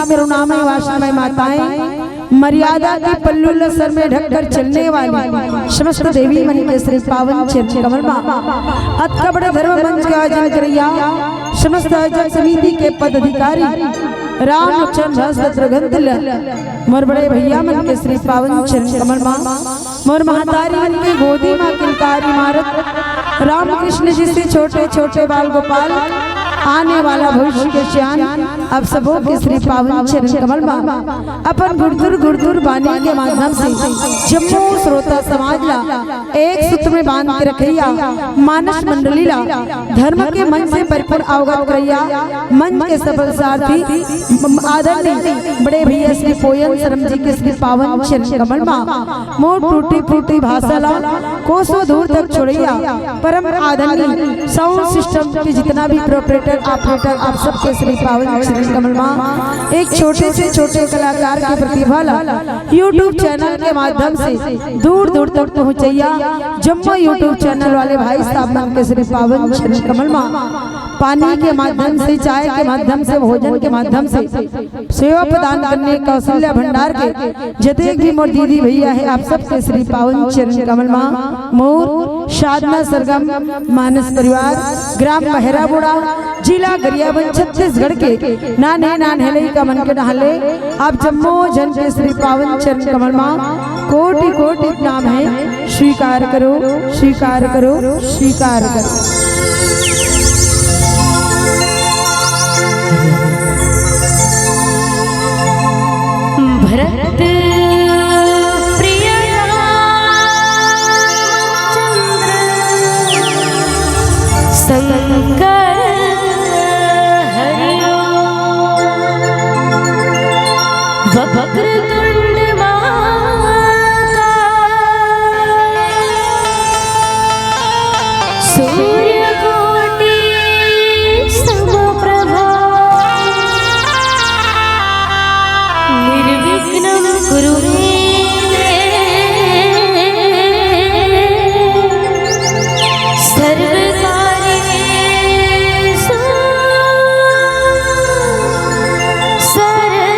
माता मेरू नाम है वासनामय माताएं मर्यादा की पल्लू सर में ढककर चलने वाली समस्त देवी मन के श्री पावन चरण कमल अतकबड़ धर्म मंच के आयोजन करिया समस्त आयोजन समिति के पदाधिकारी राम मोर बड़े भैया मन के श्री पावन चरण कमल मोर महातारी मन के गोदी माँ किलकारी इमारत राम कृष्ण जी से छोटे छोटे बाल गोपाल आने वाला भविष्य के श्यान अब सबों के श्री पावन चरण कमल अपन गुरदुर बानी के माध्यम से जम्मू श्रोता समाज ला एक सूत्र में बांध के रखिया मानस मंडली ला धर्म के मन से परिपूर्ण अवगत करिया मन के सफल सारथी आदरणीय बड़े भैया श्री पोयन शर्म जी के श्री पावन चरण कमल मोर टूटी फूटी भाषा ला कोसों दूर तक छोड़िया परम आदरणीय साउंड सिस्टम के जितना भी प्रोपरेटर ऑपरेटर आप सबके श्री पावन चरण कमल एक छोटे से छोटे कलाकार की प्रतिभा ला यूट्यूब चैनल के माध्यम से दूर दूर तक पहुँचैया जम्मू यूट्यूब चैनल वाले भाई साहब के श्री पावन चरण कमल पानी के माध्यम से चाय के माध्यम से भोजन के माध्यम से सेवा प्रदान करने कौशल्या भंडार के जते भी मोर दीदी भैया है आप सबके श्री पावन चरण कमल मोर साधना सरगम मानस परिवार ग्राम बहराबुड़ा जिला गरियाबंद छत्तीसगढ़ के नाने नानहेले का मन के नहले आप जम्मू जन के श्री पावन चरण कमल कोटि कोटि नाम है स्वीकार करो स्वीकार करो स्वीकार करो। भरत प्रिय शंकर हरिओ वक्रतुंड महाकाय सूर्यकोटि समप्रभा निर्विघ्नं कुरु मे सर्वकार्येषु सर्वदा।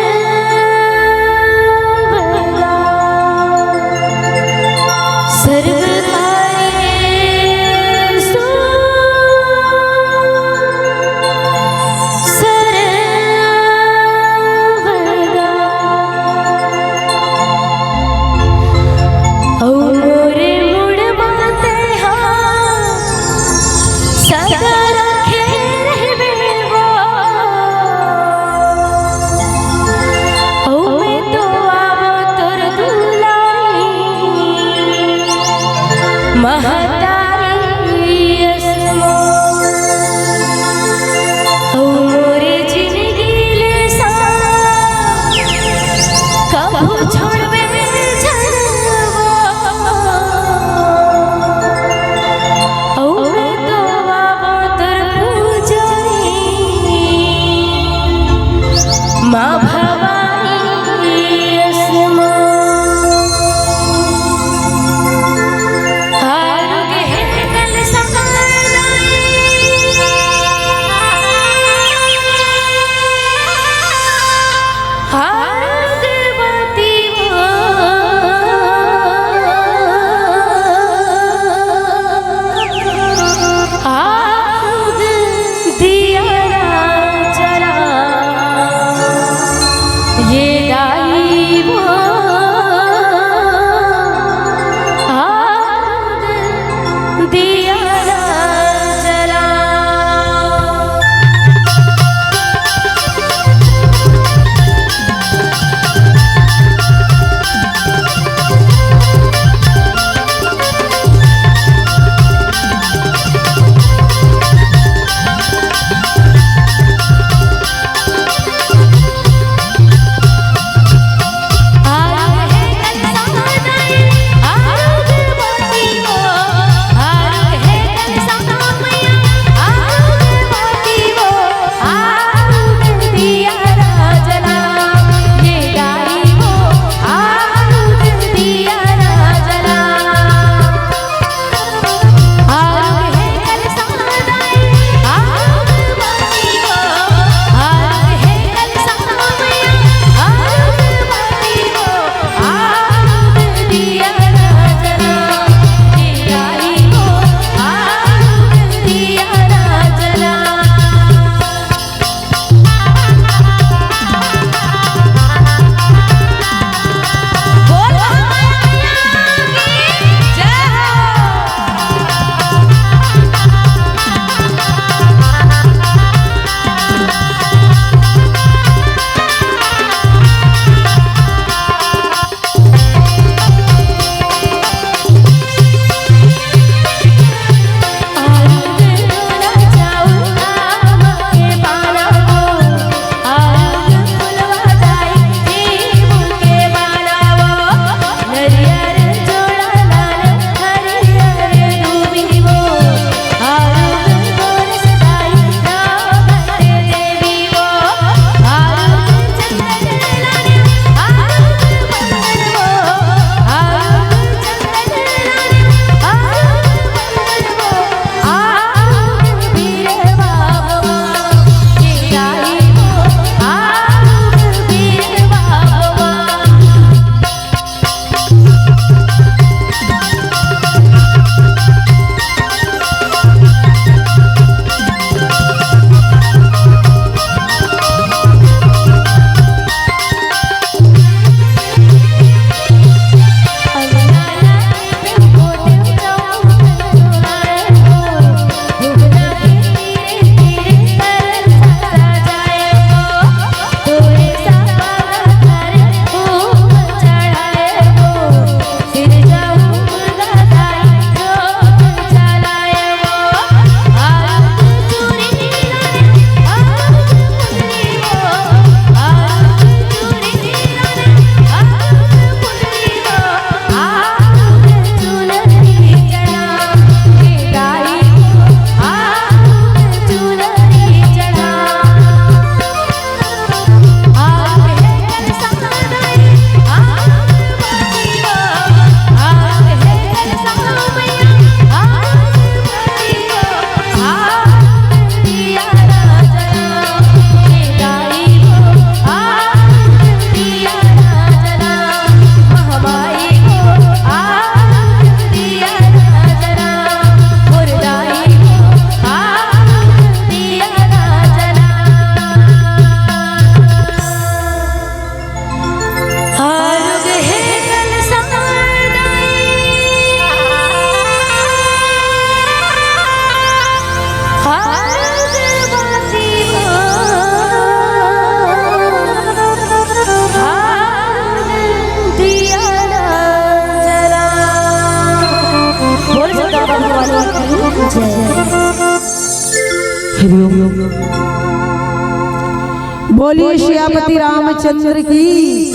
बोलिए श्यापति रामचंद्र की।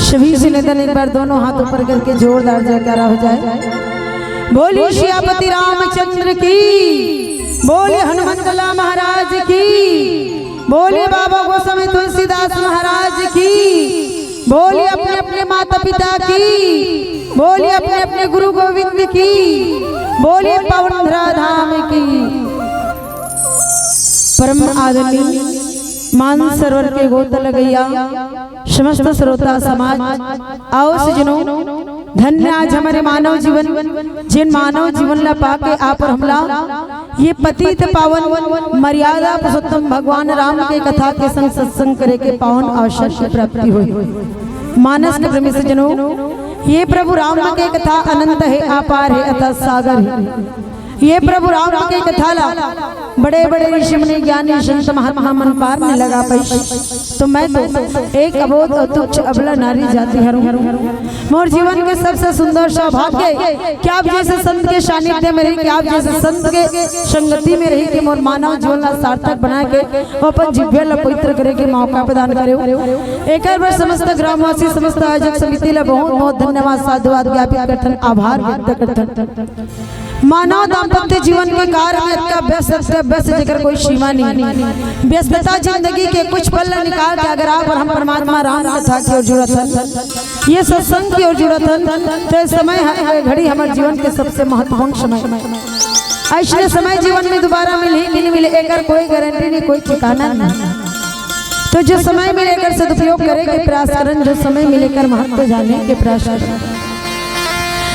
सभी से निधन एक बार दोनों हाथ ऊपर करके जोरदार जयकारा हो जाए। बोलिए श्यापति रामचंद्र की। बोलिए हनुमंतला महाराज की। बोलिए बाबा गोस्वामी तुलसीदास महाराज की। बोलिए अपने अपने माता पिता की। बोलिए अपने अपने गुरु गोविंद की। बोलिए पावन धाम की। परम आदरणीय मानसरोवर के गोतल गैया समस्त श्रोता समाज आओ सजनों, धन्य आज हमारे मानव जीवन, जिन मानव जीवन ला पाके आप और हमला ये पतित पावन मर्यादा पुरुषोत्तम भगवान राम के कथा के संग सत्संग करे के पावन अवसर की प्राप्ति हुई। मानस के प्रेमी सजनों, ये प्रभु राम के कथा अनंत है, अपार है, अतः सागर है। ये प्रभु राम के कथा ला बड़े बड़े ऋषि मुनि ज्ञानी संत महात्मा मन पार नहीं लगा पाई, तो मैं तो एक अबोध तुच्छ अबला नारी जाति हरू। मोर जीवन के सबसे सुंदर सौभाग्य क्या आप जैसे संत के सानिध्य में रही, क्या आप जैसे संत के संगति में रही कि मोर मानव जीवन ला सार्थक बना के अपन जिव्य ला पवित्र करे के मौका प्रदान करे। एक बार समस्त ग्रामवासी समस्त आयोजक समिति ला बहुत बहुत धन्यवाद साधुवाद ज्ञापित करथन, आभार व्यक्त करथन। मानव दाम्पत्य जीवन के कार्य में इतना व्यस्त जेकर कोई सीमा नहीं। व्यस्तता जिंदगी के कुछ पल निकाल के अगर आप और हम परमात्मा राम कथा की ओर जुड़त हन, ये सत्संग की ओर जुड़त हन, तो समय है घड़ी हमारे जीवन के सबसे महत्वपूर्ण समय। ऐसे समय जीवन में दोबारा मिले नहीं मिले एकर कोई गारंटी नहीं, कोई ठिकाना नहीं। तो जो समय मिलेकर सदुपयोग करे के प्रयास करन, जो समय मिलेकर महत्व जाने के प्रयास करन।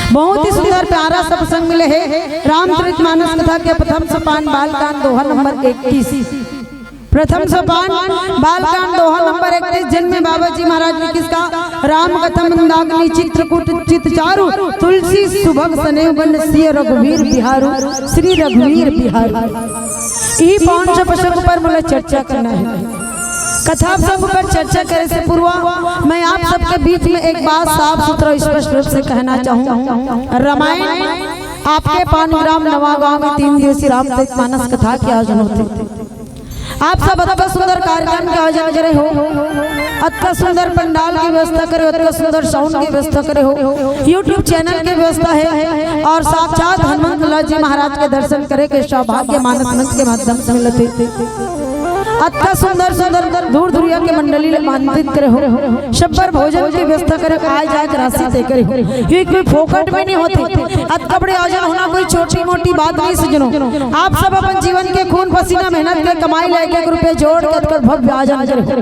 बहुत ही सुंदर प्यारा सब प्रसंग मिले है रामचरितमानस कथा के प्रथम सोपान बालकांड दोहा नंबर 21। प्रथम सोपान बालकांड दोहा नंबर 31, जिनमें बाबा जी महाराज ने किसका राम कथा मंदाग्नि चित्रकूट चित चारु तुलसी सुभग सने बन सिय रघुवीर बिहारू श्री रघुवीर बिहारू। यही पांच पुस्तकों पर मुझे चर्चा करना है। कथा सब पर चर्चा करे से पूर्व मैं आप सबके बीच में एक बात साफ सुथरा स्पष्ट रूप से कहना चाहूँ। रामायण आपके पानग्राम नवागांव में 3 दिवसीय रामचरितमानस कथा के आयोजन होते। आप सब अत्यंत सुंदर कार्यक्रम के आयोजन करे हो, अत्यंत सुंदर पंडाल की व्यवस्था करे हो, अत्यंत सुंदर साउंड की व्यवस्था करे हो, YouTube चैनल की व्यवस्था है और साक्षात हनुमंतलाल जी महाराज के दर्शन करे के सौभाग्य मानस मंच के माध्यम से मिलते। अत्ता सुंदर सुंदर दूर दूरिया के मंडली आमंत्रित करे हो, शब्बर भोजन की व्यवस्था करे, आय जाए राशि तय करे हो। ये कोई फोकट में नहीं होती, अत्ता बड़े आयोजन होना कोई छोटी मोटी बात नहीं सजनों। आप सब अपन जीवन के खून पसीना मेहनत के कमाई लेके रुपए जोड़ कर भव्य आयोजन करे।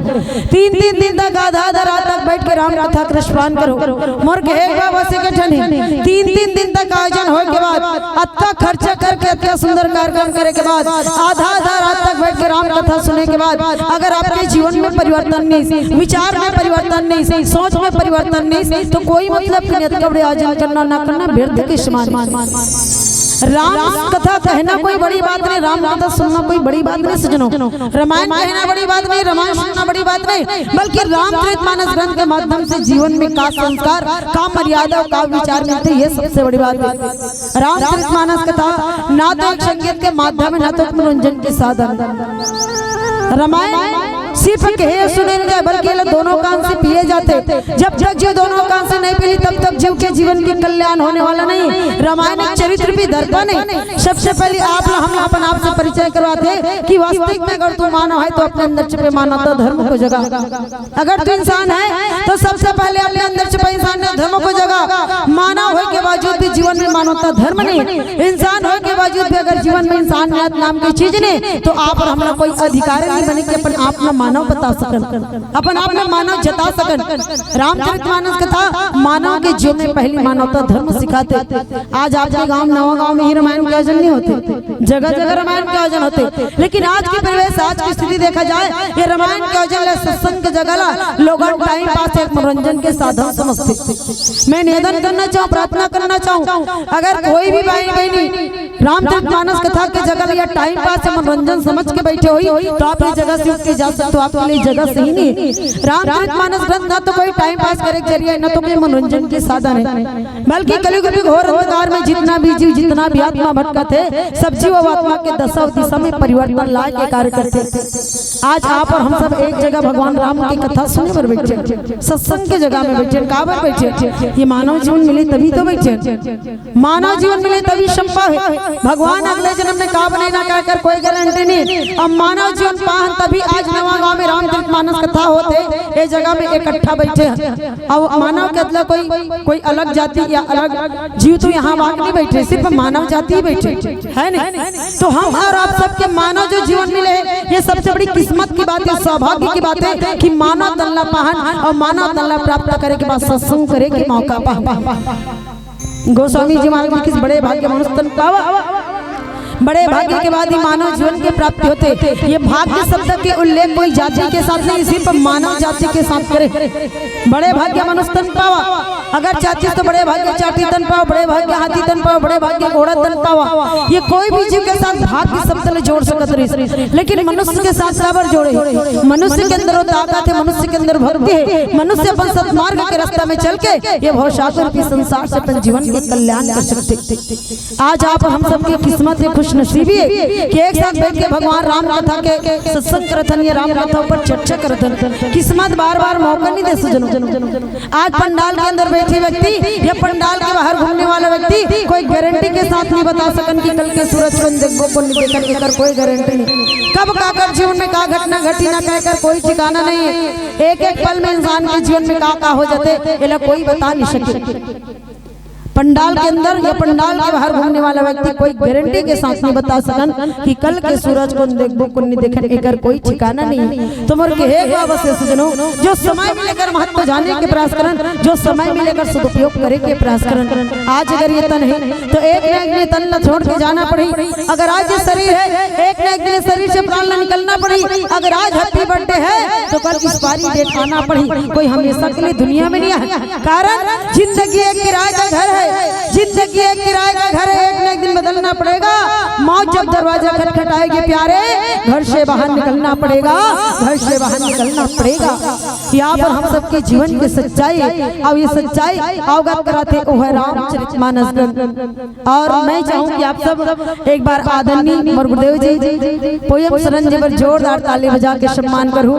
3 दिन तक आधा रात तक बैठ के राम कथा कृष्ण करो। मोर के बाबा से के ठनी 3 दिन तक आयोजन होए के बाद अत्ता खर्चा करके अत्ता सुंदर कार्यक्रम करे के बाद आधा रात तक बैठ के राम कथा सुने के बाद अगर आपके जीवन में परिवर्तन नहीं, विचार में परिवर्तन नहीं, सोच में परिवर्तन नहीं, तो कोई मतलब नहीं। कबड़े आयोजन करना ना करना व्यर्थ के समान। राम कथा कहना कोई बड़ी बात नहीं, राम कथा सुनना कोई बड़ी बात नहीं सजनों। रामायण कहना बड़ी बात नहीं, रामायण सुनना बड़ी बात नहीं, बल्कि रामचरितमानस ग्रंथ के माध्यम से जीवन में का संस्कार, का मर्यादा, का विचार मिलते, ये सबसे बड़ी बात है। रामचरितमानस कथा ना तो संगीत के माध्यम है, ना तो मनोरंजन के साधन। रामायण सिर्फ कहे सुने नहीं जाए, बल्कि दोनों कान से पिए जाते। जब तक जीव दोनों कान से नहीं पीली तब तक जीव के जीवन की कल्याण होने वाला नहीं। रामायण चरित्र भी दर्पण है। सबसे पहले हम अपन आप से परिचय करवाते कि वास्तविक में अगर तू मानव है तो अपने अंदर छिपे मानवता धर्म को जगा। अगर तू इंसान है तो सबसे पहले अपने अंदर छिपे इंसान धर्म को जगा। मानव होने के बावजूद भी जीवन में मानवता धर्म नहीं, इंसान होने के बावजूद भी अगर जीवन में इंसानियत नाम की चीज नहीं, तो आप और हमारा कोई अधिकार नहीं बने कि अपन आप में मानव बता सकन, अपन आप में मानव जता सकन। रामचरितमानस कथा मानव के जीवन में पहली मानवता धर्म सिखाते। आज आपके गांव नवागांव में ही रामायण के आयोजन नहीं होते, जगह जगह रामायण के आयोजन होते, लेकिन आज की परिवेश, आज की स्थिति देखा जाए, ये रामायण के आयोजन सत्संग की जगह ला लोग टाइम पास एक मनोरंजन के साधन समझते। मैं निवेदन करना चाहूँ, प्रार्थना करना चाहूँ, अगर कोई भी भाई बहनी रामचरितमानस कथा के जगह या टाइम पास मनोरंजन समझ के बैठे हुई तो आप इस जगह से उठ के जा सकते हो। आपके लिए जगह सही नहीं। रामचरितमानस ग्रंथ ना तो कोई टाइम पास करे के जरिया, न तो कोई मनोरंजन के साधन है, बल्कि कलयुग के घोर अंधकार में जितना भी जीव, जितना भी आत्मा भटका थे, सब जीव और आत्मा के दशा और दिशा में परिवर्तन लाए के कार्य करते थे। आज आप और हम सब एक जगह भगवान राम की कथा सुनने पर बैठे, सत्संग के जगह में बैठे, कहाँ पर बैठे? ये मानव जीवन मिले तभी तो बैठे, मानव जीवन मिले तभी संभव है। भगवान अगले जन्म में कहा बने ना कहकर कोई गारंटी नहीं। अब मानव जीवन पाहन तभी आज नवा गांव में रामचरितमानस कथा होते ये जगह में इकट्ठा बैठे हैं। अब मानव के मतलब कोई अलग जाति या अलग जीव तो यहाँ वाक नहीं बैठे, सिर्फ मानव जाति ही बैठे है नहीं। तो हम और आप सबके मानव जो जीवन मिले ये सबसे बड़ी किस्मत की बात है, सौभाग्य की बात है कि मानव दल्ला पाहन और मानव दल्ला प्राप्त करे के बाद सत्संग करे के मौका पा। गोस्वामी जी महाराज किस बड़े भाग्य मनुष्य तन पावा, बड़े भाग्य के बाद ही मानव जीवन की प्राप्ति होते। ये भाग्य शब्द के उल्लेख कोई जाति के साथ नहीं, सिर्फ मानव जाति के साथ करे। बड़े भाग्य मनुष्य तन पावा, अगर चाची तो बड़े भाग्य चाटी तन पाओ, बड़े भाग्य हाथी तन पाओ, बड़े भाग्य घोड़ा तन पावा। ये कोई भी जीव के साथ भाग्य शब्द जोड़ सकत रही, लेकिन मनुष्य के साथ साबर जोड़े। मनुष्य के अंदर ताकत है, मनुष्य के अंदर भक्ति है, मनुष्य अपन सत्मार्ग के रास्ता में चल के ये भवसागर की संसार से अपन जीवन के कल्याण कर सकते। आज आप हम सबकी किस्मत है, खुश नसीबी है कि एक साथ बैठ के भगवान राम कथा के सत्संग करथन, ये राम कथा पर चर्चा करथन। किस्मत बार बार मौका नहीं दे सुजनो। आज पंडाल के अंदर बैठे व्यक्ति या पंडाल के बाहर घूमने वाला व्यक्ति कोई गारंटी के साथ नहीं बता सकन कि कल के सूरज को देखो को नहीं देखकर कोई गारंटी नहीं। कब का कर जीवन में का घटना घटी ना कहकर कोई ठिकाना नहीं है। एक एक पल में इंसान के जीवन में का हो जाते ये कोई बता नहीं सके। पंडाल के अंदर या पंडाल के बाहर घूमने वाला व्यक्ति कोई गारंटी के साथ नहीं बता सकन कि कल के सूरज को देखबो को नहीं देखन एकर कोई ठिकाना नहीं। तो मोर के हे बाबा से सुजनो, जो समय मिलेकर महत्व जाने के प्रयास करन, जो समय मिलेकर सदुपयोग करे के प्रयास करन। आज अगर ये तन है तो एक न एक दिन तन न छोड़ के जाना पड़ी। अगर आज ये शरीर है एक न एक दिन शरीर से प्राण न निकलना पड़ी। अगर आज हैप्पी बर्थडे है तो कल एक्सपायरी डेट आना पड़ी। कोई हमेशा के लिए दुनिया में नहीं है, कारण जिंदगी एक किराए का घर है, जिंदगी एक किराए का घर है, एक न एक दिन बदलना पड़ेगा। मौत जब दरवाजा खटखटाएगी प्यारे, घर से बाहर निकलना पड़ेगा, घर से बाहर निकलना पड़ेगा। यहाँ पर हम सबके जीवन की सच्चाई और ये सच्चाई अवगत कराते वो है रामचरितमानस ग्रंथ। और मैं चाहूँ कि आप सब एक बार आदरणीय गुरुदेव जी पोयम शरण जी पर जोरदार ताली बजा के सम्मान करूँ।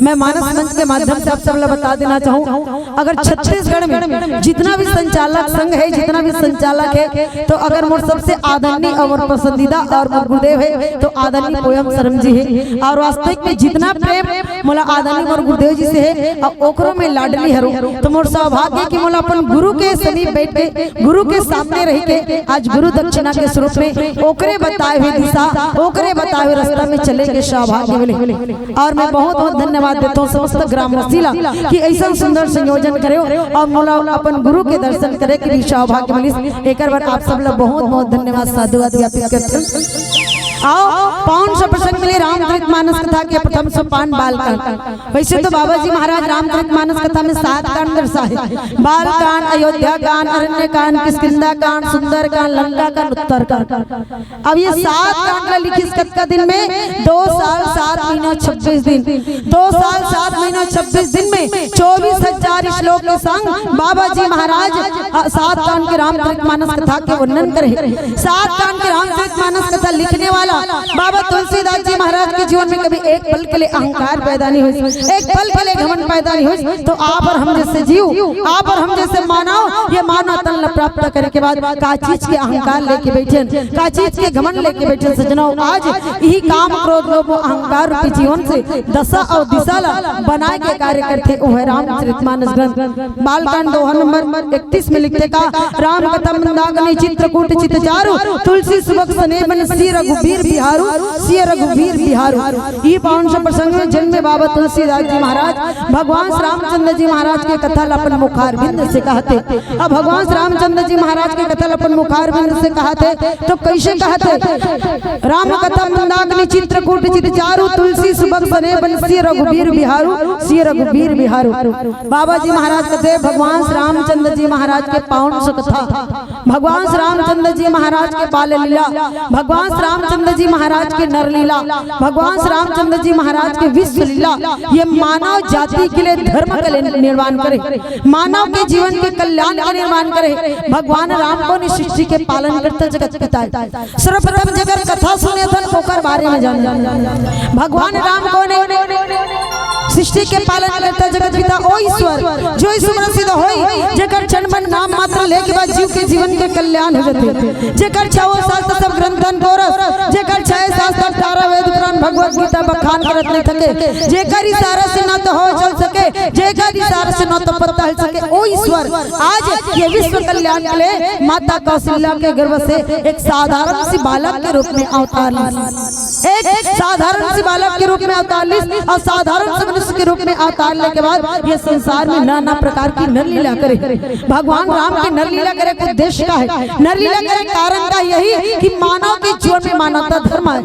मैं मानस मंच के माध्यम से आप सब बता देना चाहूँ, अगर छत्तीसगढ़ में जितना भी संचालक संघ है, जितना भी संचालक है, तो अगर मोर सबसे आदरणीय और पसंदीदा और गुरुदेव है तो आदरणीय पोयम शरण जी है। और वास्तविक में जितना प्रेम मोला आदरणीय और गुरुदेव जी से है और ओकरो में लाडली हरो, तो मोर सौभाग्य कि मोला अपन गुरु के समीप बैठ के, गुरु के सामने रह के आज गुरु दक्षिणा के स्वरूप में ओकरे बताए हुए दिशा, ओकरे बताए हुए रास्ता में चले के सौभाग्य मिले। और मैं बहुत बहुत धन्यवाद देता हूँ समस्त ग्रामवासीला कि ऐसा सुंदर संयोजन करे और मोला अपन गुरु के दर्शन करे के भी सौभाग्य मिली। एक बार आप सब लोग बहुत बहुत धन्यवाद साधुवाद ज्ञापित करते हैं। आओ पावन से प्रसंग मिले रामचरितमानस कथा के प्रथम सोपान बालकांड। वैसे तो बाबा जी महाराज रामचरितमानस कथा में 7 कांड दर्शाए, बालकांड, अयोध्या कांड, अरण्य कांड, किष्किंधा कांड, सुंदर कांड, लंका कांड, उत्तर कांड। अब ये 7 कांड लिखी इस कथा दिन में 2 साल 7 महीना 26 दिन, 2 साल 7 महीना 26 दिन में 24,000 श्लोक के संग बाबा जी महाराज 7 कांड के रामचरितमानस कथा के वर्णन करे। 7 कांड के रामचरितमानस कथा लिखने वाला बाबा तुलसीदास जी महाराज के जीवन में कभी एक पल के लिए अहंकार पैदा नहीं हुई, एक पल के लिए घमंड पैदा नहीं हुई। तो आप और हम जैसे जीव, आप और हम जैसे मानव, ये मानव तन प्राप्त करने के बाद का चीज के अहंकार लेके बैठे, का चीज के घमंड लेके बैठे सजनों। आज यही काम क्रोध लोभ अहंकार रूपी जीवन से दशा और दिशा बनाए के कार्य करते वो है रामचरितमानस ग्रंथ। बालकांड दोहा नंबर 31 में लिखते का राम कथा मंदाकिनी चित्रकूट चितचारु तुलसी सुबक सने बन सी रघुबीर बिहारू, सिय रघुबीर बिहारू। ये पावन से प्रसंग में जन्मे बाबा तुलसीदास जी महाराज भगवान श्री रामचंद्र जी महाराज के कथा अपन मुखारबिंद से कहते। अब भगवान श्री रामचंद्र जी महाराज के कथा अपन मुखारबिंद से कहते तो कैसे कहते? राम कथा मंदाकिनी चित्रकूट चितचारु तुलसी सुबक सने बन सिय रघुबीर बिहारू, सिय रघुबीर बिहारू। बाबा जी महाराज कहते भगवान श्री रामचंद्र जी महाराज के पावन से कथा, भगवान श्री रामचंद्र जी महाराज के बाल लीला, भगवान श्री रामचंद्र जी महाराज के नर लीला, भगवान श्री रामचंद्र जी महाराज के विश्व लीला, ये मानव जाति के लिए धर्म का निर्माण करे, मानव के जीवन के कल्याण का निर्माण करे। भगवान राम को ने सृष्टि के पालन करते जगत पिता सर्वप्रथम जगत कथा सुने थे ओकर बारे में जान। भगवान राम को ने सृष्टि के पालन करता जगत पिता ओ ईश्वर जो ईश्वर सिद्ध होई जेकर जन्म नाम मात्र लेके बाद जीव के जीवन के कल्याण हो जाते, जेकर 6 शास्त्र सब ग्रंथन कोरस, जेकर 6 शास्त्र 18 वेद पुराण भगवत गीता बखान करत नहीं थके, जेकर इशारा से न तो हो चल सके, जेकर इशारा से न तो पता चल सके। ओ ईश्वर आज ये विश्व कल्याण के लिए माता कौशल्या के गर्भ से एक साधारण सी बालक के रूप में अवतार ली, एक साधारण सी बालक के रूप में अवतार ली और साधारण से मनुष्य के रूप में अवतार लेने के बाद ये संसार में नाना प्रकार की नरलीला करे। भगवान राम की नरलीला करे कुछ उद्देश्य का है, नरलीला करे कारण का यही कि मानव के जीवन में मानवता धर्म है।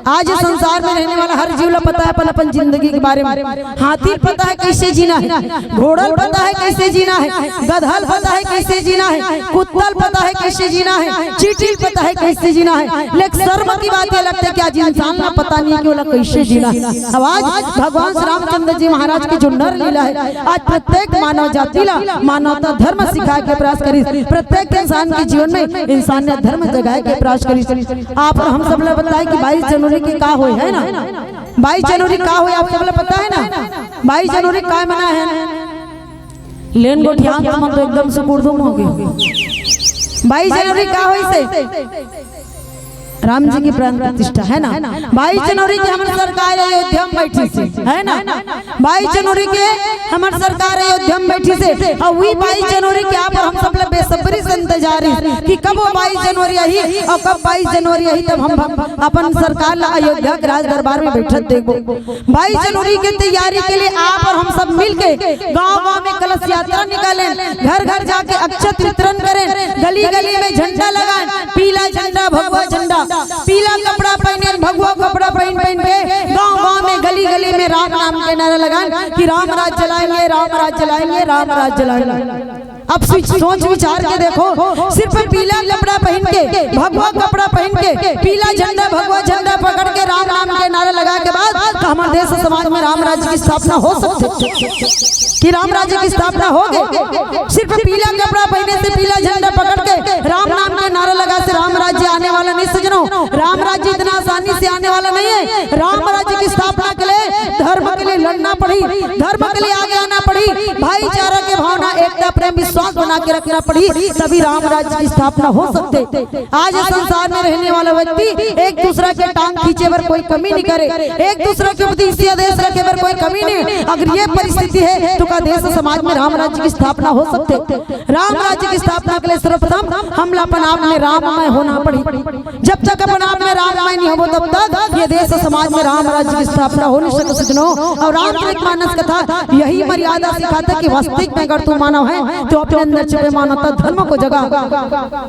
आज संसार में रहने वाला हर जीव पता है अपन जिंदगी के बारे में, हाथी पता है कैसे जीना है, घोड़ल पता है कैसे जीना है, गधल पता है कैसे जीना है, कुत्तल पता है कैसे जीना है, चींटी पता है कैसे जीना है, लेकिन शर्म की बात ये लगता है कि आज इंसान का पता नहीं कि वो कैसे जीना है। अब आज भगवान श्री रामचंद्र जी महाराज की जो नर लीला है आज प्रत्येक मानव जाति ला मानवता धर्म सिखाए के प्रयास करी, प्रत्येक इंसान के जीवन में इंसान ने धर्म जगाए के प्रयास करी। आप हम सब लोग बताए कि 22 जनवरी की का होए है ना, 22 जनवरी का होए आप सब लोग पता है ना, 22 जनवरी का मना है लेन गोठिया तो एकदम से कुर्दुम हो गए। 22 जनवरी का होए से राम जी की प्राण प्रतिष्ठा है ना, 22 जनवरी की हमारी सरकार अयोध्या में बैठी से है ना, 22 जनवरी के हमारी सरकार अयोध्या में बैठी से और वही 22 जनवरी के आप हम सब लोग बेसब्री से इंतजार कि कब वो 22 जनवरी आई और कब 22 जनवरी आई तब हम अपन सरकार ला अयोध्या के राज दरबार में बैठक देखो। 22 जनवरी की तैयारी के लिए आप और हम सब मिलके गाँव-गाँव में कलश यात्रा निकालें, घर घर जाके अक्षत वितरण करें, गली गली में झंडा लगाएं, पीला झंडा भगवा झंडा, पीला कपड़ा पहने भगवा कपड़ा पहन के गांव-गांव में गली गली में राम नाम के नारा लगाएं कि राम राज चलाएंगे, राम राज चलाएंगे, राम राज चलाएंगे। अब सोच विचार के देखो, सिर्फ पीला कपड़ा पहन के भगवा कपड़ा पहन के पीला झंडा भगवा झंडा पकड़ के राम नाम के नारा लगा के बाद हमारे देश समाज में राम राज्य की स्थापना हो सकती कि राम राज्य की स्थापना हो गई। सिर्फ पीला कपड़ा पहने से पीला झंडा पकड़ के राम नाम के नारा लगा से राम राज्य आने वाला नहीं सजनो, राम राज्य इतना आसानी से आने वाला नहीं है। राम राज्य की स्थापना के लिए धर्म के लिए लड़ना पड़ी, धर्म के लिए आगे आना पड़ी, भाईचारा के भावना एकता प्रेम विश्वास बना के रखना पड़ी, तभी राम राज्य की स्थापना हो सकते। आज संसार में रहने वाला व्यक्ति एक दूसरे के टांग खींचे पर कोई कमी नहीं करे, एक दूसरे के प्रति आदेश रखे पर कोई कमी नहीं। अगर ये परिस्थिति है तो का देश समाज में राम राज्य की स्थापना हो सकते। राम राज्य की स्थापना के लिए सर्वप्रथम हम अपन आप में राममय होना पड़ी। जब तक अपन आप में राममय नहीं हो तब तक ये देश समाज में राम राज्य की स्थापना हो नहीं सकती सजनों। और रामचरित मानस कथा यही मर्यादा सिखाता कि वास्तविक में अगर तू मानव है तो अपने अंदर छुपे मानवता धर्म को जगा।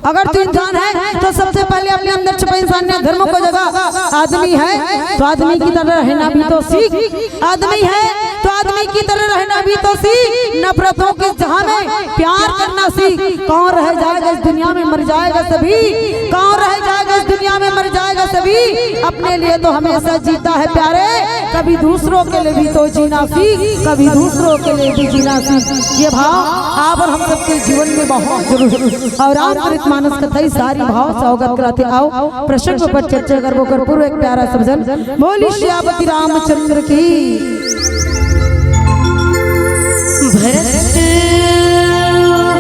अगर तू इंसान है तो सबसे पहले अपने अंदर छुपे इंसान ने धर्म को जगा। आदमी है तो आदमी की तरह रहना भी तो सीख, आदमी है तो आदमी की तरह रहना भी तो सीख, नफरतों के जहां में प्यार करना सीख। कौन रह जाएगा इस दुनिया में मर जाएगा सभी, कौन रह जाएगा इस दुनिया में मर जाएगा सभी। अपने लिए तो हमेशा जीता है प्यारे, कभी दूसरों के लिए भी तो जीना सीख, कभी दूसरों के लिए भी जीना सीख। ये भाव आप और हम सबके जीवन में बहुत जरूरी है। और रामचरित मानस कथा सारी भाव से अवगत कराते। आओ प्रसंग पर चर्चा करबो कर पूर्व एक प्यारा सज्जन बोली श्यामति रामचंद्र की। भरत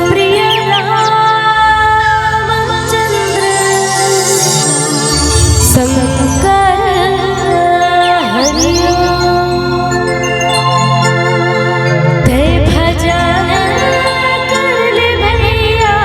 प्रिय रामचंद्र शंकर हरिओ ते भजन कर ले भैया।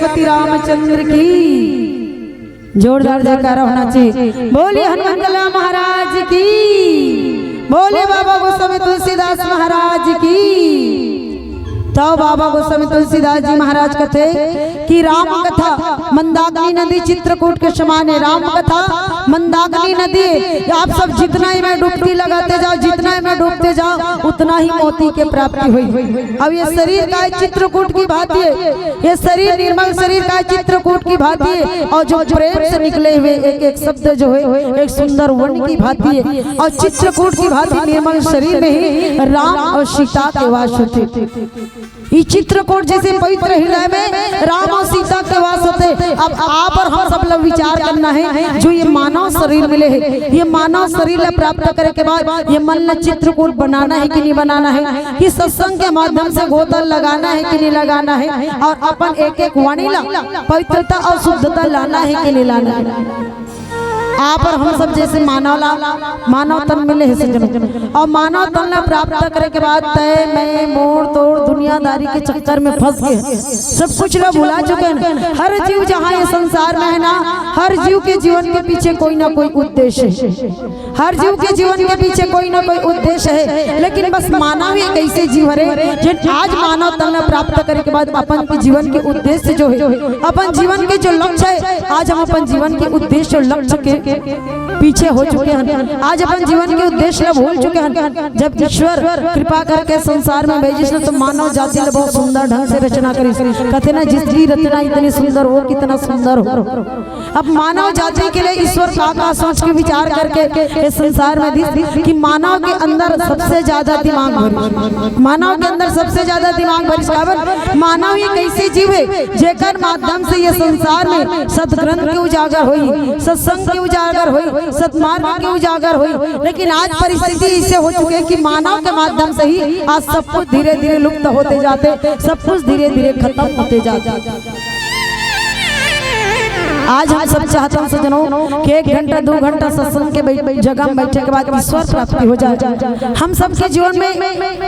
सियापति रामचंद्र की। जोरदार जयकारा होना चाहिए। बोले हनुमान महाराज की, बोले बाबा गोस्वामी तुलसीदास महाराज की। तो बाबा गोस्वामी तुलसीदास जी महाराज कहते कि राम कथा मंदाकिनी नदी चित्रकूट के समान है। राम कथा मंदाकिनी नदी, आप सब जितना ही मैं डुबकी लगाते जाओ, जितना ही मैं डूबते जाओ, उतना ही मोती के प्राप्ति हुई। अब ये शरीर का है चित्रकूट की भांति है, ये शरीर निर्मल शरीर का है चित्रकूट की भांति है। और जो प्रेम से निकले हुए एक एक शब्द जो है एक सुंदर वन की भांति है। और चित्रकूट की भांति निर्मल शरीर में ही राम और सीता के वास होते। ये चित्रकूट जैसे पवित्र हृदय में राम और सीता के वास होते। अब आप और हम सब लोग विचार करना है, जो ये मानव शरीर मिले है, ये मानव शरीर प्राप्त करने के बाद ये मन में चित्रकूट बनाना है कि नहीं बनाना है, कि सत्संग के माध्यम से गोतल लगाना है कि नहीं लगाना है, और अपन एक एक वाणी ला पवित्रता और शुद्धता लाना है कि नहीं लाना है। आप और हम सब जैसे मानव तन मिले है सज्जनों, और मानव तन प्राप्त करने के बाद तय मैं मोड़ तोड़ दुनियादारी के चक्कर में फंस गए, सब कुछ लोग भुला चुके हैं। हर जीव जहाँ ये संसार में है ना, हर जीव के जीवन के पीछे कोई ना कोई उद्देश्य है, हर जीव के जीवन के पीछे कोई ना कोई उद्देश्य है। लेकिन बस मानव ही एक ऐसे जीव है जिन आज मानव तन प्राप्त करने के बाद अपन के जीवन के उद्देश्य जो है, अपन जीवन के जो लक्ष्य है, आज हम अपन जीवन के उद्देश्य और लक्ष्य के पीछे हो चुके हैं। आज अपन जीवन के उद्देश्य भूल चुके हैं। जब ईश्वर कृपा करके संसार में भेजिस तो मानव जाति ने बहुत सुंदर ढंग से रचना करी। कहते ना जिसकी रचना इतनी सुंदर हो कितना सुंदर हो। अब मानव जाति के लिए ईश्वर का सोच के विचार करके इस संसार में दी कि मानव के अंदर सबसे ज्यादा दिमाग भरी, मानव के अंदर सबसे ज्यादा दिमाग भरी। मानव ये कैसे जीव है जेकर माध्यम से ये संसार में सदग्रंथ के उजागर हुई, सत्संग के उजागर हुई, सत्मार्ग के उजागर हुई। लेकिन आज परिस्थिति इससे हो चुकी है कि मानव के माध्यम से ही आज सब कुछ धीरे धीरे लुप्त होते जाते, सब कुछ धीरे धीरे खत्म होते जाते। आज हम सब चाहते हैं सज्जनों कि 1 घंटा 2 घंटा सत्संग के जगह में बैठने के बाद ईश्वर प्राप्ति हो जाए। हम सबके जीवन में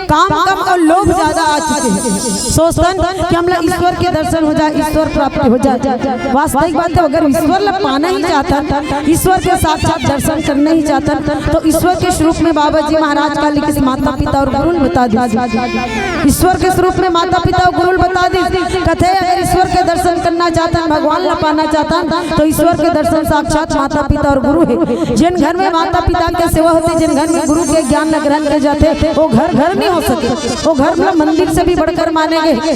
काम कम और लोभ ज्यादा आ चुके हैं। सोचते कि हम लोग ईश्वर के दर्शन हो जाए, ईश्वर प्राप्ति हो जाए। वास्तविक बात है, अगर ईश्वर पाना ही चाहता, ईश्वर के साक्षात दर्शन करना ही चाहता, तो ईश्वर के स्वरूप में बाबा जी महाराज का लिखित माता पिता और गुरु बता दी। ईश्वर के स्वरूप में माता पिता और गुरु बता दी। कहते अगर ईश्वर के दर्शन करना चाहता, भगवान ला पाना चाहता, तो ईश्वर के दर्शन साक्षात माता पिता और गुरु है। जिन घर में माता पिता के सेवा होती, जिन घर में गुरु के ज्ञान ग्रहण किए जाते, वो घर घर नहीं हो सके, वो घर में मंदिर से भी बढ़कर माने गए।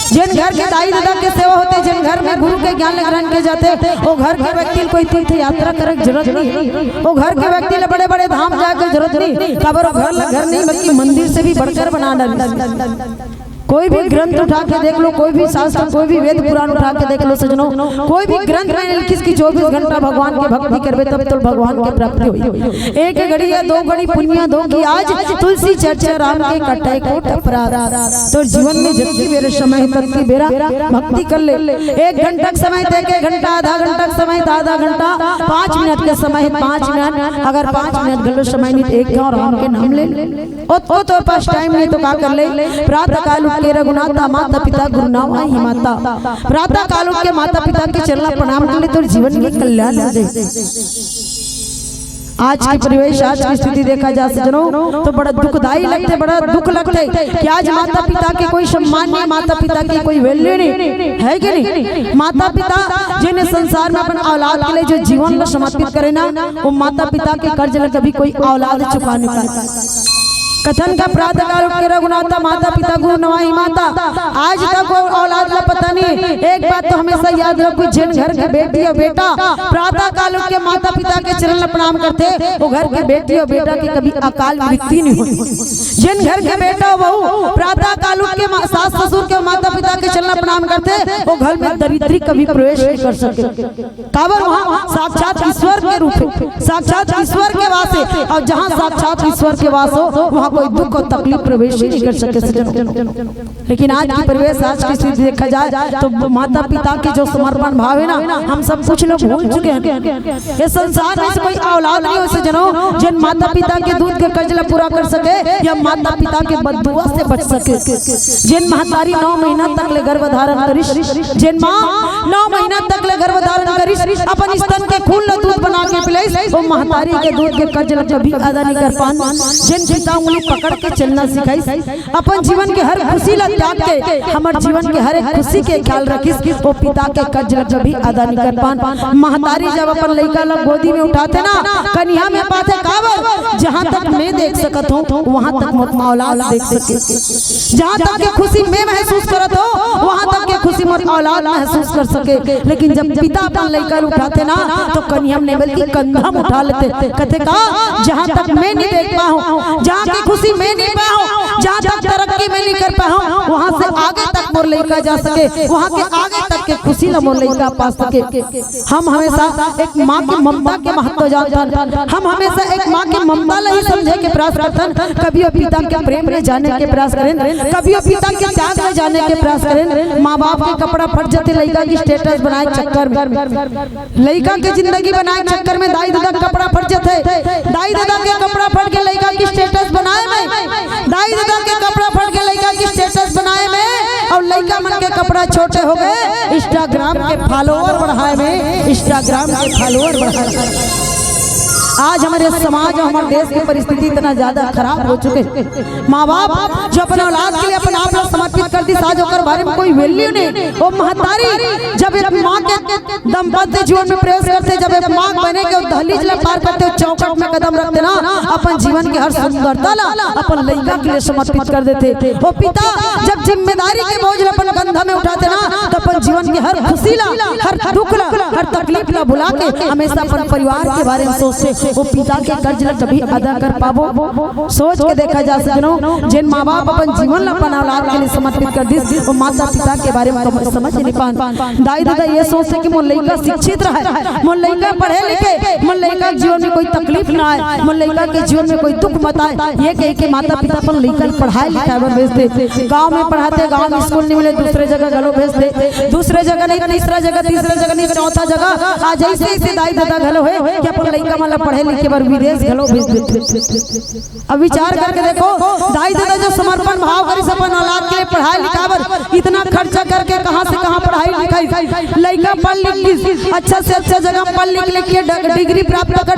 जिन घर के दाई दादा के सेवा होते, जिन घर में गुरु के ज्ञान ग्रहण किए जाते, वो घर के व्यक्ति कोई तीर्थ यात्रा करे जरूरत नहीं, वो घर के व्यक्ति ले बड़े बड़े धाम जाकर जरूरत नहीं। खबर घर नहीं बल्कि मंदिर से भी बढ़कर बनाना। कोई भी ग्रंथ उठा के देख लो, कोई भी शास्त्र, कोई भी वेद पुराण उठा के देख लो सजनों, कोई भी ग्रंथ में किसकी 24 घंटा भगवान की भक्ति करवे तब तो भगवान की प्राप्ति हुई। एक घड़ी या 2 घड़ी पुण्य दो की आज तुलसी चर्चा राम के कटाई को टपरा। तो जीवन में जल्दी मेरे समय तत्ती बेरा भक्ति कर ले। 1 घंटा समय दे के घंटा, आधा घंटा समय आधा घंटा, 5 मिनट के समय 5 मिनट, अगर 5 मिनट गलो समय नहीं 1 गाँव राम के नाम ले। तो पास टाइम नहीं तो क्या कर ले, प्रातः काल के रघुनाथा माता पिता गुरु नाम आई माता, प्रातः काल के माता पिता के चरणों प्रणाम कर ले तो जीवन में कल्याण हो जाए। आज की परिवेश, आज की स्थिति देखा जा सजनों तो बड़ा दुखदायी लगते, बड़ा दुख लगते कि आज माता पिता की कोई सम्मान नहीं, माता पिता की कोई वैल्यू नहीं है कि नहीं। माता पिता जिन्हें संसार में अपन औलाद के लिए जो जीवन को समर्पित करे ना, वो माता पिता के कर्ज में कभी कोई औलाद चुका नहीं पाता। कथन का प्रातः काल के रघुनाथा माता पिता गुरु नवाई माता, आज तक वो औलाद ला पता नहीं। एक बात तो हमेशा याद रखो, जिन घर के बेटी और बेटा प्रातः काल के माता पिता के चरण में प्रणाम करते, वो घर के बेटी और बेटा की कभी अकाल मृत्यु नहीं हुई। जिन घर के बेटा बहू प्रातः काल के सास ससुर के माता पिता के चरण में प्रणाम करते, वो घर में दरिद्री कभी प्रवेश नहीं कर सके। काबर वहाँ साक्षात ईश्वर के रूप है, साक्षात ईश्वर के वास है, और जहाँ साक्षात ईश्वर के वास हो वहाँ कोई दुख और तकलीफ प्रवेश ही नहीं कर सके। लेकिन आज की परिवेश, आज की स्थिति देखा जाए तो माता पिता के जो समर्पण भाव है ना, हम सब कुछ लोग भूल चुके हैं। ये संसार में से कोई औलाद नहीं हो सजनों जिन माता पिता के दूध के कर्ज पूरा कर सके, या माता पिता के बददुआ से बच सके। जिन महतारी 9 महीना तक ले गर्भ धारण करिस, जिन माँ 9 महीना तक ले गर्भ धारण करिस, अपन स्तन के खून ला दूध बना के पिलाइस, वो महतारी के दूध के कर्ज ला कभी अदा नहीं कर पान। जिन पिता उंगली पकड़ के चलना सिखाइस, अपन जीवन के हर खुशी ला त्याग के हमार जीवन के हर एक खुशी के ख्याल रखिस, वो पिता के कर्ज ला कभी अदा नहीं कर पान। महतारी जब अपन लड़का ला गोदी में उठाते ना, कन्या में पाते काबर, जहाँ तक मैं देख सकत हूँ वहाँ तक मोर औलाद देख सके। जहाँ तक के खुशी मैं महसूस करत हो वहाँ तक के खुशी मोर औलाद महसूस कर सके। लेकिन जब पिता अपन लड़का उठाते ना, तो कन्या ने बल्कि कंधा में उठा लेते, कहते का जहाँ तक मैं नहीं देख पाऊँ, जहाँ की खुशी मैं नहीं पाऊँ, जहाँ तक तरक्की मैं नहीं कर पाऊँ, वहाँ से आगे तक मोर लड़का जा सके, वहाँ के आगे तक के खुशी ला मोर लड़का पा सके। हम हमेशा एक माँ की ममता के महत्व जानते, हम हमेशा एक माँ की ममता ला ही समझे के प्रयास करते। कभी पिता के प्रेम में जाने के प्रयास करें, कभी पिता के त्याग में जाने के प्रयास करें। माँ बाप के कपड़ा फट जाते लड़का की स्टेटस बनाए चक्कर में, लड़का की जिंदगी बनाए चक्कर में दाई दादा कपड़ा फट जाते, दाई दादा के कपड़ा फट के लड़का की स्टेटस बनाए में, दाई दादा के कपड़ा फट के लड़का की स्टेटस बनाए में, और लड़का मन के कपड़ा छोटे हो गए इंस्टाग्राम के फॉलोअर बढ़ाए में, इंस्टाग्राम के फॉलोअर बढ़ाए। आज हमारे समाज और हमारे देश की परिस्थिति इतना ज्यादा खराब हो चुके, माँ बाप जो अपने औलाद के लिए अपने आप को समर्पित कर दी, आज होकर बारे में कोई वैल्यू नहीं। वो महतारी जब एक माँ के दंपत्ति जीवन में प्रवेश करते, जब एक माँ बने के दहलीज ला पार करते, चौखट में कदम रखते ना, अपन जीवन की हर सुंदरता ला अपन लड़का के लिए समर्पित कर देते। वो पिता जब जिम्मेदारी के बोझ अपन कंधा में उठाते ना, तो अपन जीवन की हर खुशी ला, हर दुख ला, हर तकलीफ ला भुला के हमेशा अपन परिवार के बारे में सोचते। वो पिता के कर्ज ला कभी अदा कर पाबो। सोच के देखा जा सके, जिन माँ बाप अपन जीवन अपन औलाद के लिए समर्पित कर दी, वो माता पिता के बारे में समझ नहीं पान। दाई दादा ये सोचते कि मोर लड़का शिक्षित रहे, मोर लड़का पढ़े लिखे, मोर लड़का जीवन में कोई तकलीफ ना आए, मोर लड़का के जीवन में कोई दुख मत आए, ये कह के माता पिता अपन लड़का पढ़ाए लिखाए भेज दे। गाँव में पढ़ाते, गाँव में स्कूल नहीं मिले दूसरे जगह घलो भेज दे, दूसरे जगह नहीं तीसरा जगह, तीसरा जगह नहीं चौथा जगह। आज ऐसे दाई दादा घलो है कि अपन लड़का मतलब पढ़े लिखे बार विदेश घलो भेज देते। अब विचार करके देखो, दाई दादा जो समर्पण भाव करी अपन औलाद के लिए पढ़ाई लिखावर इतना खर्चा करके कहां से कहां पढ़ाई लिखाई, लड़का पढ़ लिख अच्छा से अच्छा जगह पढ़ लिख के डिग्री प्राप्त कर,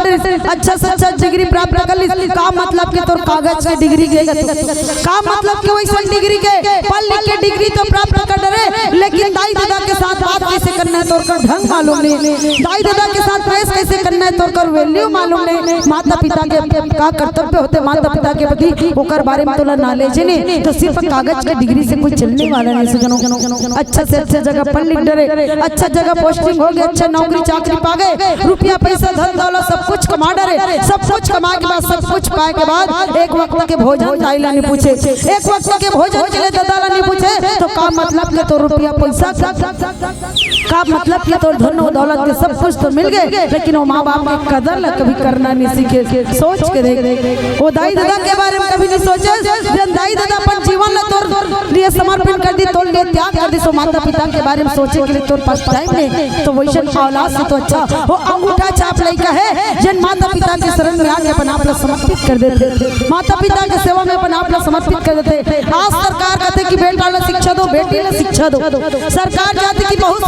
अच्छा से अच्छा डिग्री प्राप्त कर ली, का मतलब के तोर कागज के डिग्री के, का मतलब के वैसा डिग्री के पढ़ लिख के डिग्री तो प्राप्त कर डरे, लेकिन दाई दादा के साथ बात कैसे करना है तोर का ढंग मालूम नहीं, दाई दादा के साथ पेश कैसे करना है तोर का वैल्यू मालूम नहीं। माता पिता के का कर्तव्य होते, माता पिता के प्रति ओकर बारे में तोला नॉलेज नहीं, तो सिर्फ कागज के डिग्री से कुछ चलने वाला नहीं। सजनों अच्छा से अच्छा जगह पढ़ लिख डरे, अच्छा जगह पोस्टिंग हो गया, अच्छा नौकरी चाकरी पा गए, रुपया पैसा धन दौलत सब कुछ कमा डरे, सब कुछ कमा के बाद सब कुछ पाए के बाद एक वक्त के भोजन दाईला नहीं पूछे, एक वक्त के भोजन के लिए दादा नहीं पूछे, तो का मतलब के तो रुपया पैसा का मतलब के तो धन दौलत के सब कुछ तो मिल गए, लेकिन वो माँ बाप की कदर ला कभी करना नहीं सीखे। सोच के देख, वो दाई दादा के बारे में कभी नहीं सोचे, जब दाई दादा अपन जीवन ला तोर लिए समर्पण कर दी, तोर लिए त्याग कर दी, सो माता पिता के बारे में सोचे के लिए तोर पास टाइम नहीं, तो वैसे औलाद से तो अच्छा वो अंगूठा छाप लड़का है जिन माता पिता के शरण में आके अपन आप समर्पित कर देते, माता पिता के सेवा में अपन आप समर्पित कर देते। आज सरकार कहते कि बेटा ला शिक्षा दो, बेटी ला शिक्षा दो, सरकार चाहती कि बहुत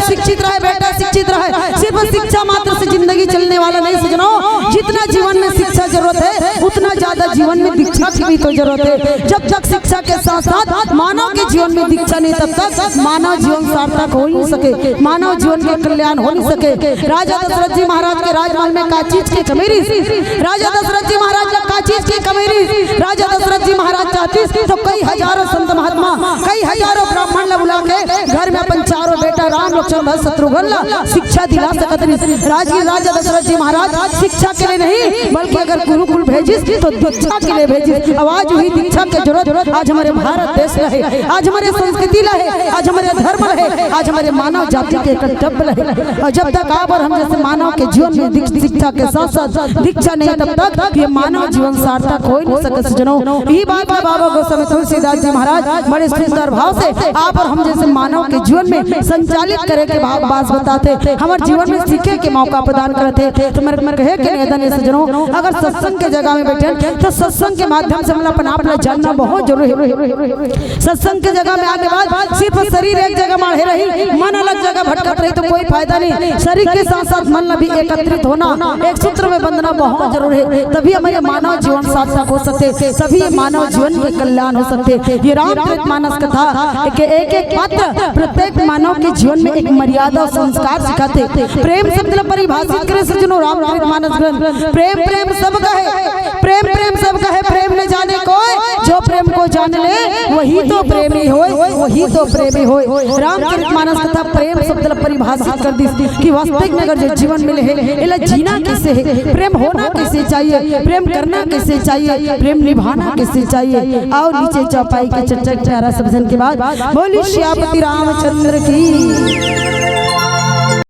शिक्षित रहे, बेटा शिक्षित रहे, सिर्फ शिक्षा मात्र से जिंदगी चलने वाला नहीं। सजनों, जितना जीवन में शिक्षा जरूरत है उतना ज्यादा जीवन में दीक्षा की भी तो जरूरत है। जब तक शिक्षा के साथ साथ मानव के जीवन में दीक्षा नहीं, तब तक मानव जीवन सार्थक हो नहीं सके, मानव जीवन के कल्याण हो नहीं सके। राजा दशरथ जी महाराज के राजमहल में का चीज की कमी रही, राजा दशरथ जी महाराज का चीज की कमी रही, राजा दशरथ जी महाराज चाहती तो कई हजारों संत महात्मा, कई हजारों ब्राह्मण ला बुला के घर में अपन चारों बेटा राम लक्ष्मण भरत शत्रुघ्न शिक्षा दिला सकत रही। राजा दशरथ जी महाराज शिक्षा के लिए नहीं बल्कि अगर गुरुकुल भेजिस तो दीक्षा के लिए भेजिस। आवाज हुई दीक्षा की जरूरत आज हमारे भारत देश रहे, आज हमारे संस्कृति रहे, आज हमारे धर्म रहे, आज हमारे मानव जाति के कर्तव्य रहे। और जब तक आप और हम जैसे मानव के जीवन में शिक्षा के साथ साथ दीक्षा नहीं, तब तक ये मानव जीवन सार्थक हो नहीं सके। सजनों, यही बात है बाबा गोस्वामी तुलसीदास जी महाराज बड़े सुंदर भाव से आप और हम जैसे मानव के जीवन में संचालित करे के बात बताते, हमारे जीवन में सीखे के मौका प्रदान करते। तो मेरे कहे के निवेदन है सजनों, अगर सत्संग के जगह में बैठे तो सत्संग के माध्यम माध्यम से हम अपना आप जानना बहुत जरूरी है। सत्संग की जगह में आगे बाद सिर्फ शरीर एक जगह माढ़े रही, मन अलग जगह भटकत रही तो कोई फायदा नहीं। शरीर के साथ साथ मन भी एकत्रित होना, एक सूत्र में बंधना बहुत जरूरी है, तभी हमारे मानव जीवन सार्थक हो सकते, तभी मानव जीवन के कल्याण हो सकते। ये रामचरितमानस कथा एक एक पात्र प्रत्येक मानव के जीवन में एक मर्यादा और संस्कार सिखाते। प्रेम शब्द परिभाषित करे सज्जनों रामचरितमानस ग्रंथ। प्रेम प्रेम सबका है, प्रेम प्रेम सबका है, प्रेम न जाने कोई, जो प्रेम को जान ले वही तो प्रेमी होय, वही तो प्रेमी होय। रामचरितमानस कथा प्रेम शब्द परिभाषित कर दी कि वास्तविक में अगर जो जीवन मिले है इला जीना कैसे है, प्रेम होना कैसे चाहिए, प्रेम करना कैसे चाहिए, प्रेम निभाना कैसे चाहिए। आओ नीचे चौपाई के चर्चा 18 सब्जन के बाद बोली श्यामपति रामचंद्र की।